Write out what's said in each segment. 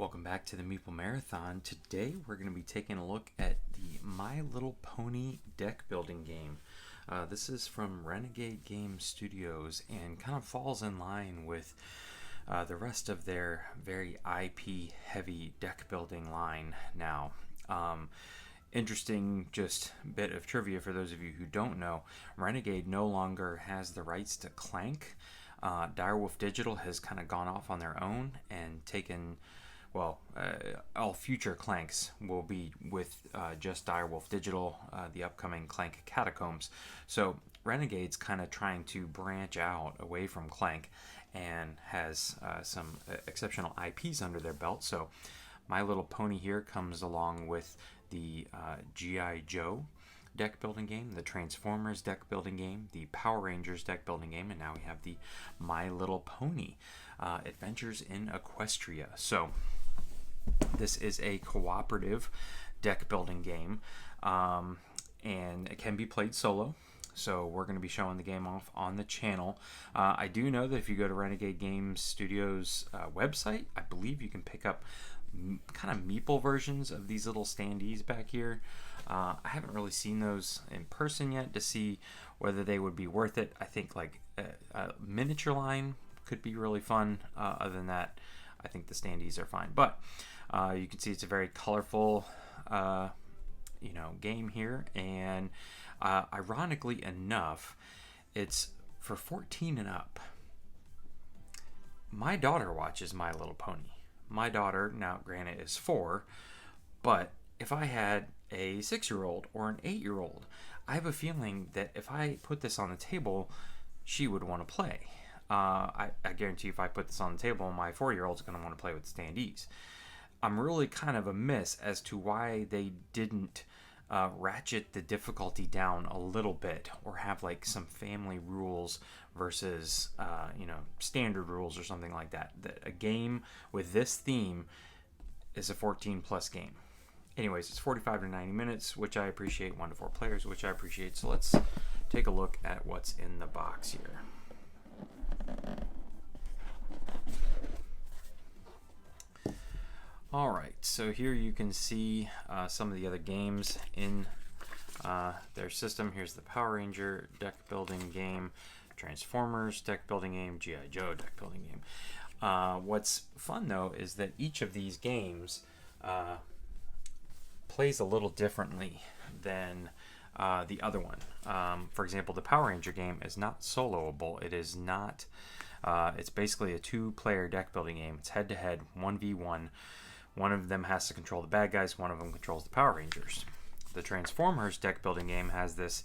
Welcome back to the Meeple Marathon. Today we're going to be taking a look at the My Little Pony deck building game. This is from Renegade Game Studios and kind of falls in line with the rest of their very IP heavy deck building line now. Interesting just bit of trivia for those of you who don't know. Renegade no longer has the rights to Clank. Direwolf Digital has kind of gone off on their own and taken, all future Clanks will be with just Direwolf Digital, the upcoming Clank Catacombs. So Renegade's kind of trying to branch out away from Clank and has some exceptional IPs under their belt. So My Little Pony here comes along with the G.I. Joe deck building game, the Transformers deck building game, the Power Rangers deck building game, and now we have the My Little Pony Adventures in Equestria. So this is a cooperative deck building game, and it can be played solo. So we're going to be showing the game off on the channel. I do know that if you go to Renegade Game Studios website, I believe you can pick up kind of Meeple versions of these little standees back here. I haven't really seen those in person yet to see whether they would be worth it. I think like a miniature line could be really fun. Other than that, I think the standees are fine. But you can see it's a very colorful game here, and ironically enough, it's for 14 and up. My daughter watches My Little Pony. My daughter, now granted, is 4, but if I had a 6-year-old or an 8-year-old, I have a feeling that if I put this on the table, she would want to play. I guarantee if I put this on the table, my 4-year-old's going to want to play with standees. I'm really kind of amiss as to why they didn't ratchet the difficulty down a little bit, or have like some family rules versus standard rules or something like that. That a game with this theme is a 14 plus game. Anyways, it's 45 to 90 minutes, which I appreciate. 1 to 4 players, which I appreciate. So let's take a look at what's in the box here. Alright, so here you can see some of the other games in their system. Here's the Power Ranger deck building game, Transformers deck building game, G.I. Joe deck building game. What's fun though is that each of these games plays a little differently than the other one. For example, the Power Ranger game is not soloable. It is not. It's basically a 2-player deck building game. It's head-to-head, 1v1. One of them has to control the bad guys. One of them controls the Power Rangers. The Transformers deck building game has this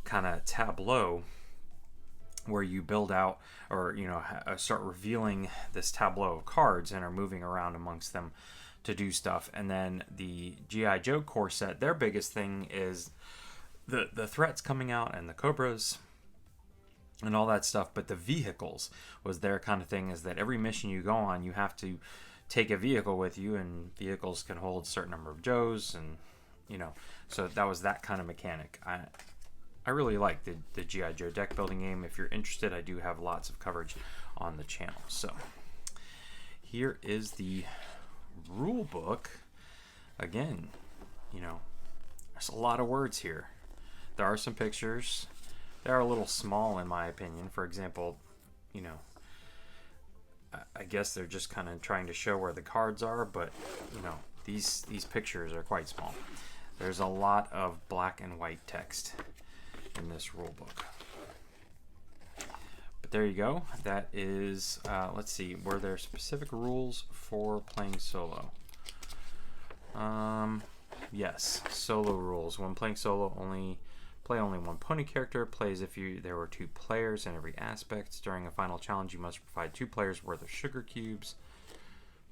kind of tableau where you build out, or start revealing this tableau of cards and are moving around amongst them to do stuff. And then the G.I. Joe core set, their biggest thing is the threats coming out and the Cobras and all that stuff. But the vehicles was their kind of thing, is that every mission you go on, you have to take a vehicle with you, and vehicles can hold a certain number of Joes, and so that was that kind of mechanic. I really like the G.I. Joe deck building game. If you're interested, I do have lots of coverage on the channel. So here is the rule book. Again, there's a lot of words here. There are some pictures. They are a little small in my opinion. For example, I guess they're just kind of trying to show where the cards are, but these pictures are quite small. There's a lot of black and white text in this rule book. But there you go. That is, let's see, were there specific rules for playing solo? Yes, solo rules. When playing solo, play only one pony character. Play as if there were 2 players in every aspect. During a final challenge, you must provide 2 players worth of sugar cubes.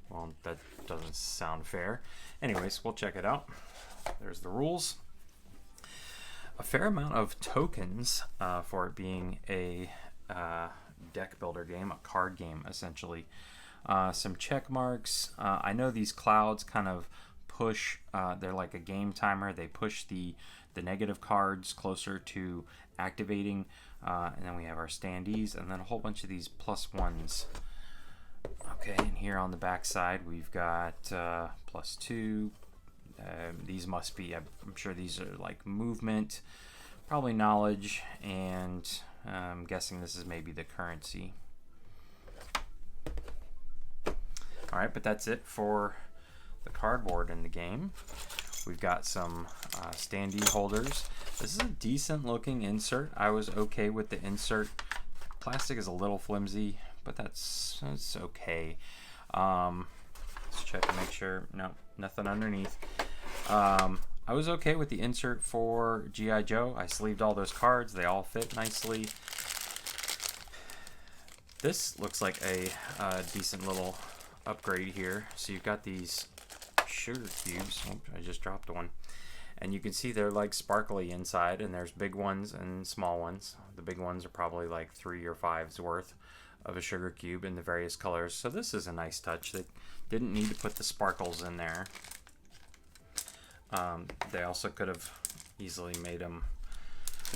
Well, that doesn't sound fair. Anyways, we'll check it out. There's the rules. A fair amount of tokens for it being a deck builder game, a card game essentially. Some check marks. I know these clouds kind of push, they're like a game timer. They push the negative cards closer to activating, and then we have our standees, and then a whole bunch of these +1s Okay, and here on the back side we've got +2. These must be, I'm sure these are like movement, probably knowledge, and I'm guessing this is maybe the currency. Alright, but that's it for the cardboard in the game. We've got some standee holders. This is a decent looking insert. I was okay with the insert. Plastic is a little flimsy, but that's okay. Let's check and make sure. No, nothing underneath. I was okay with the insert for G.I. Joe. I sleeved all those cards. They all fit nicely. This looks like a decent little upgrade here. So you've got these sugar cubes. Oops, I just dropped one. And you can see they're like sparkly inside, and there's big ones and small ones. The big ones are probably like 3 or 5's worth of a sugar cube in the various colors. So this is a nice touch. They didn't need to put the sparkles in there. They also could have easily made them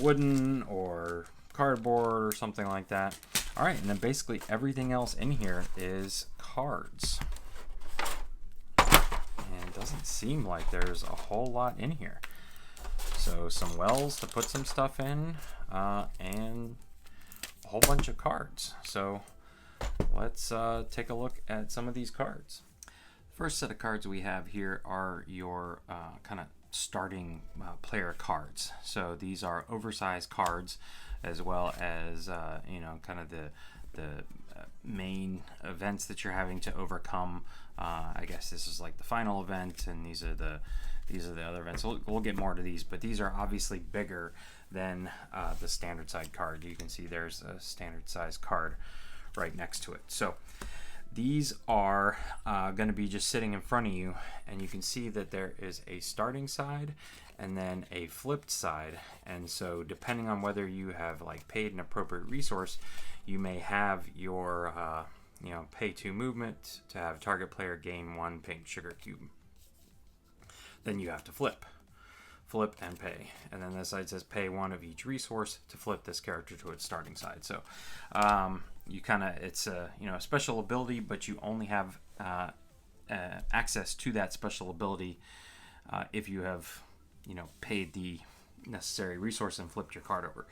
wooden or cardboard or something like that. All right, and then basically everything else in here is cards. And it doesn't seem like there's a whole lot in here. So some wells to put some stuff in, and a whole bunch of cards. So let's take a look at some of these cards. First set of cards we have here are your kind of starting player cards. So these are oversized cards, as well as you know, kind of the main events that you're having to overcome. I guess this is like the final event, and these are the other events. We'll get more to these, but these are obviously bigger than the standard size card. You can see there's a standard size card right next to it. So these are going to be just sitting in front of you, and you can see that there is a starting side and then a flipped side. And so depending on whether you have like paid an appropriate resource, you may have your you know, pay 2 movement to have target player gain 1 pink sugar cube. Then you have to flip and pay, and then this side says pay 1 of each resource to flip this character to its starting side. So you kind of, it's a, you know, a special ability, but you only have access to that special ability if you have, you know, paid the necessary resource and flipped your card over.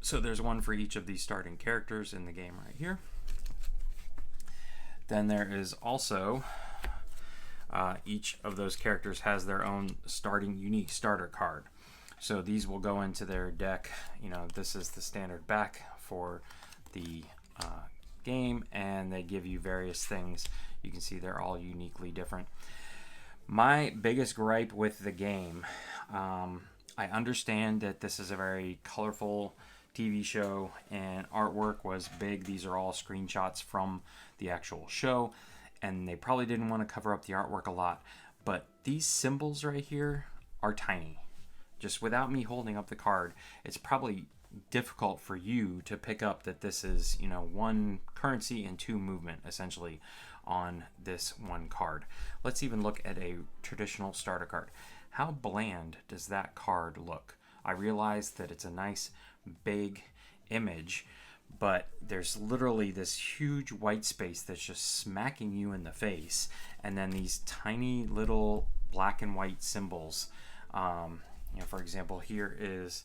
So there's one for each of these starting characters in the game right here. Then there is also each of those characters has their own starting unique starter card. So these will go into their deck. You know, this is the standard back for the game, and they give you various things. You can see they're all uniquely different. My biggest gripe with the game, I understand that this is a very colorful TV show and artwork was big. These are all screenshots from the actual show, and they probably didn't want to cover up the artwork a lot, but these symbols right here are tiny. Just without me holding up the card, it's probably difficult for you to pick up that this is, you know, 1 currency and 2 movement essentially on this one card. Let's even look at a traditional starter card. How bland does that card look? I realize that it's a nice big image, but there's literally this huge white space that's just smacking you in the face, and then these tiny little black and white symbols. You know, for example, here is,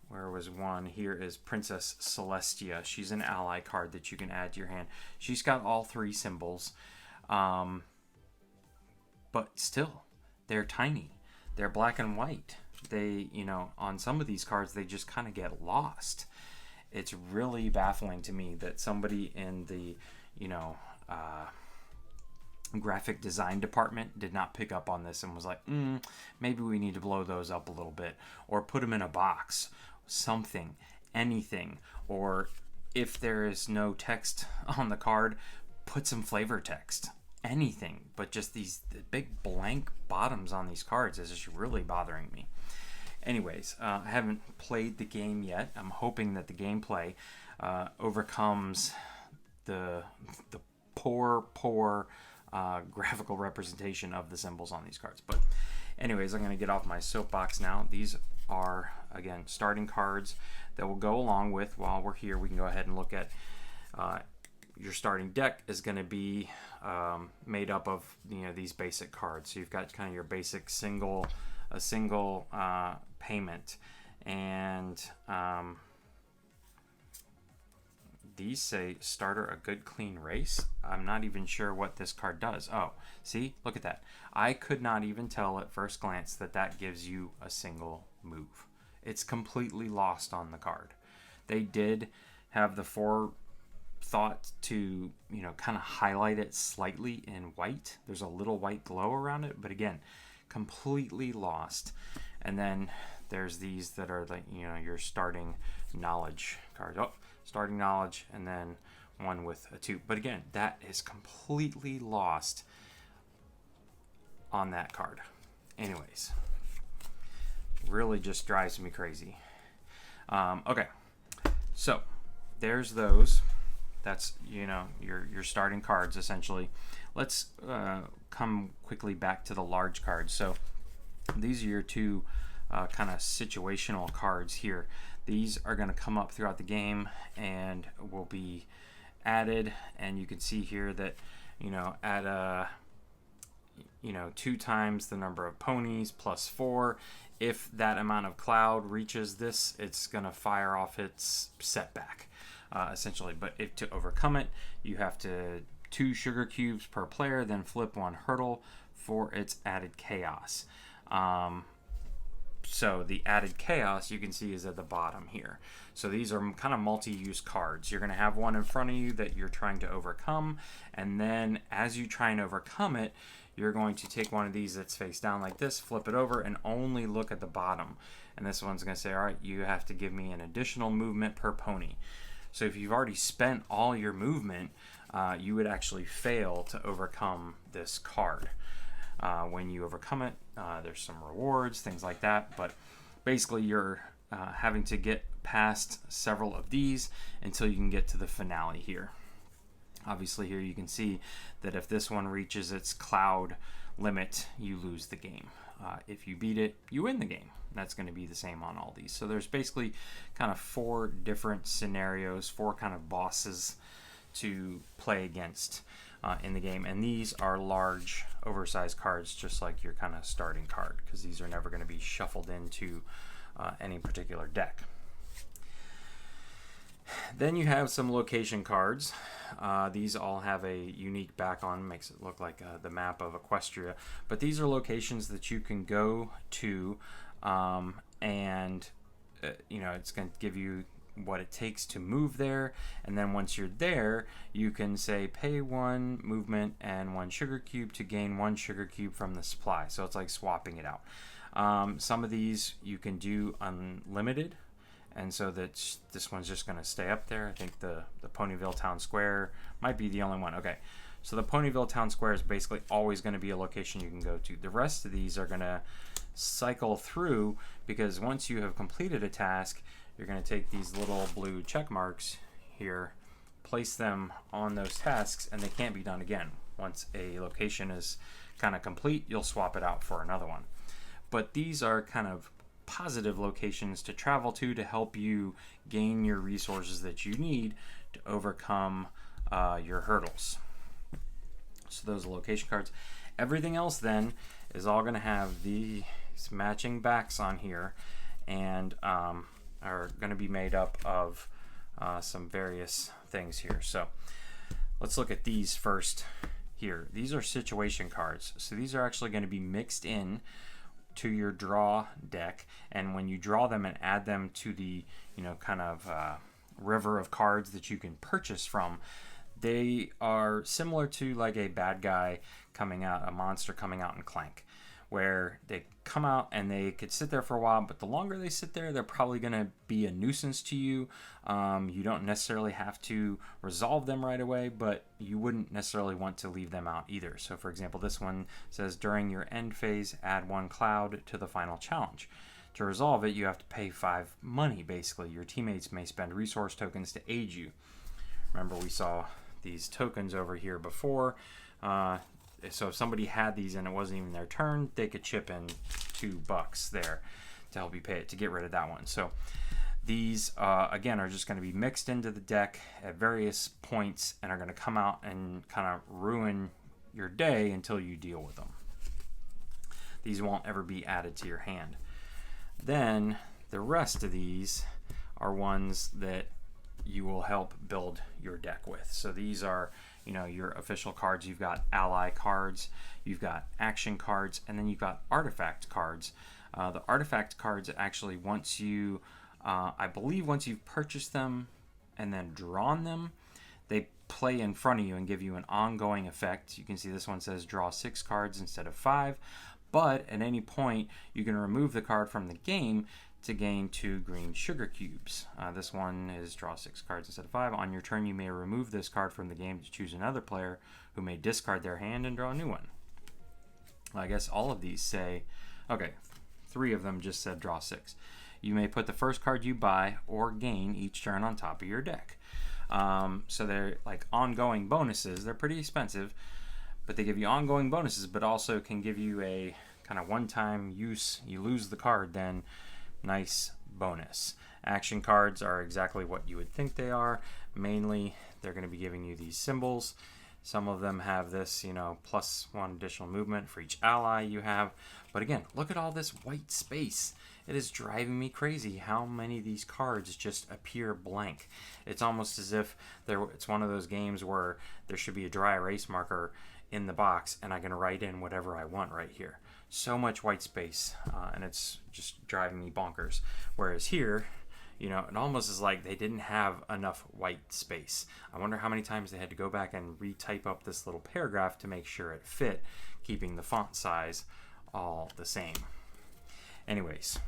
where was one? Here is Princess Celestia. She's an ally card that you can add to your hand. She's got all 3 symbols, but still, they're tiny. They're black and white. They, you know, on some of these cards, they just kind of get lost. It's really baffling to me that somebody in the, you know, graphic design department did not pick up on this and was like, maybe we need to blow those up a little bit, or put them in a box, something, anything. Or if there is no text on the card, put some flavor text, anything. But just the big blank bottoms on these cards is just really bothering me. Anyways, I haven't played the game yet. I'm hoping that the gameplay overcomes the poor graphical representation of the symbols on these cards. But anyways, I'm going to get off my soapbox now. These are, again, starting cards that will go along with, while we're here, we can go ahead and look at your starting deck is going to be made up of these basic cards. So you've got kind of your basic single payment, and these say starter a good clean race. I'm not even sure what this card does. Oh, see, look at that. I could not even tell at first glance that gives you a single move. It's completely lost on the card. They did have the forethought to kind of highlight it slightly in white. There's a little white glow around it, but again, completely lost. And then there's these that are like your starting knowledge cards. Oh, starting knowledge, and then one with a 2. But again, that is completely lost on that card. Anyways, really just drives me crazy. Okay, so there's those. That's your starting cards essentially. Let's come quickly back to the large cards. So these are your 2 kind of situational cards here. These are going to come up throughout the game and will be added, and you can see here that at a 2 times the number of ponies plus 4. If that amount of cloud reaches this, it's going to fire off its setback, essentially. But if to overcome it, you have to 2 sugar cubes per player, then flip 1 hurdle for its added chaos. So the added chaos you can see is at the bottom here. So these are kind of multi-use cards. You're going to have one in front of you that you're trying to overcome, and then as you try and overcome it, you're going to take one of these that's face down like this, flip it over, and only look at the bottom. And this one's going to say, all right, you have to give me an additional movement per pony. So if you've already spent all your movement, you would actually fail to overcome this card. When you overcome it, there's some rewards, things like that, but basically you're having to get past several of these until you can get to the finale here. Obviously here you can see that if this one reaches its cloud limit, you lose the game. If you beat it, you win the game. That's going to be the same on all these. So there's basically kind of 4 different scenarios, 4 kind of bosses to play against in the game, and these are large oversized cards, just like your kind of starting card, because these are never going to be shuffled into any particular deck. Then you have some location cards. These all have a unique back on, makes it look like the map of Equestria, but these are locations that you can go to, and it's going to give you what it takes to move there, and then once you're there, you can say pay 1 movement and 1 sugar cube to gain 1 sugar cube from the supply. So it's like swapping it out. Some of these you can do unlimited, and so that this one's just going to stay up there. I think the Ponyville Town Square might be the only one. Okay, so the Ponyville Town Square is basically always going to be a location you can go to. The rest of these are going to cycle through, because once you have completed a task, you're going to take these little blue check marks here, place them on those tasks, and they can't be done again. Once a location is kind of complete, you'll swap it out for another one. But these are kind of positive locations to travel to help you gain your resources that you need to overcome your hurdles. So those are location cards. Everything else then is all going to have these matching backs on here, and are going to be made up of some various things here. So let's look at these first here. These are situation cards. So these are actually going to be mixed in to your draw deck, and when you draw them and add them to the kind of river of cards that you can purchase from, they are similar to like a bad guy coming out, a monster coming out in Clank, where they come out and they could sit there for a while, but the longer they sit there, they're probably going to be a nuisance to you. You don't necessarily have to resolve them right away, but you wouldn't necessarily want to leave them out either. So for example, this one says during your end phase, add 1 cloud to the final challenge. To resolve it, you have to pay 5 money, basically. Your teammates may spend resource tokens to aid you. Remember, we saw these tokens over here before. So if somebody had these and it wasn't even their turn, they could chip in $2 there to help you pay it, to get rid of that one. So These, again, are just going to be mixed into the deck at various points and are going to come out and kind of ruin your day until you deal with them. These won't ever be added to your hand. Then the rest of these are ones that you will help build your deck with. So these are, you know, your official cards. You've got ally cards, you've got action cards, and then you've got artifact cards. The artifact cards actually, once you I believe once you've purchased them and then drawn them, they play in front of you and give you an ongoing effect. You can see this one says draw 6 cards instead of 5, but at any point you can remove the card from the game to gain 2 green sugar cubes. This one is draw 6 cards instead of 5. On your turn, you may remove this card from the game to choose another player who may discard their hand and draw a new one. I guess all of these say, okay, 3 of them just said draw 6. You may put the first card you buy or gain each turn on top of your deck. So they're like ongoing bonuses. They're pretty expensive, but they give you ongoing bonuses, but also can give you a kind of one-time use. You lose the card, then nice bonus. Action cards are exactly what you would think they are. Mainly, they're going to be giving you these symbols. Some of them have this, you know, +1 additional movement for each ally you have. But again, look at all this white space. It is driving me crazy how many of these cards just appear blank. It's almost as if it's one of those games where there should be a dry erase marker in the box and I can write in whatever I want right here. So much white space, and it's just driving me bonkers. Whereas here, you know, it almost is like they didn't have enough white space. I wonder how many times they had to go back and retype up this little paragraph to make sure it fit, keeping the font size all the same. Anyways,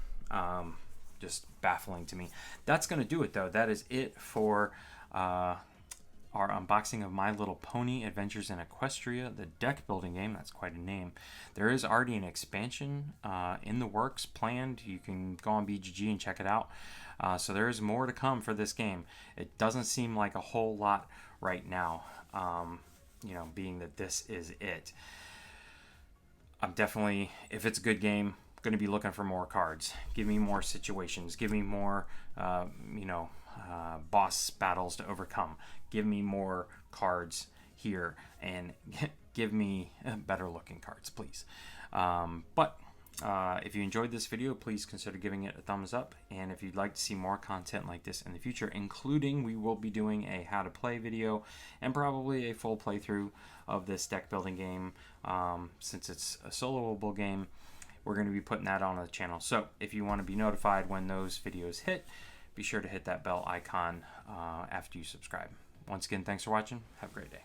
just baffling to me. That's going to do it, though. That is it for our unboxing of My Little Pony Adventures in Equestria, the deck building game. That's quite a name. There is already an expansion in the works, planned. You can go on BGG and check it out. So there is more to come for this game. It doesn't seem like a whole lot right now, you know, being that this is it. I'm definitely, if it's a good game, going to be looking for more cards. Give me more situations. Give me more, you know, boss battles to overcome. Give me more cards here and give me better looking cards, please. But if you enjoyed this video, please consider giving it a thumbs up. And if you'd like to see more content like this in the future, including we will be doing a how to play video and probably a full playthrough of this deck building game, since it's a soloable game, we're going to be putting that on the channel. So if you want to be notified when those videos hit, be sure to hit that bell icon after you subscribe. Once again, thanks for watching. Have a great day.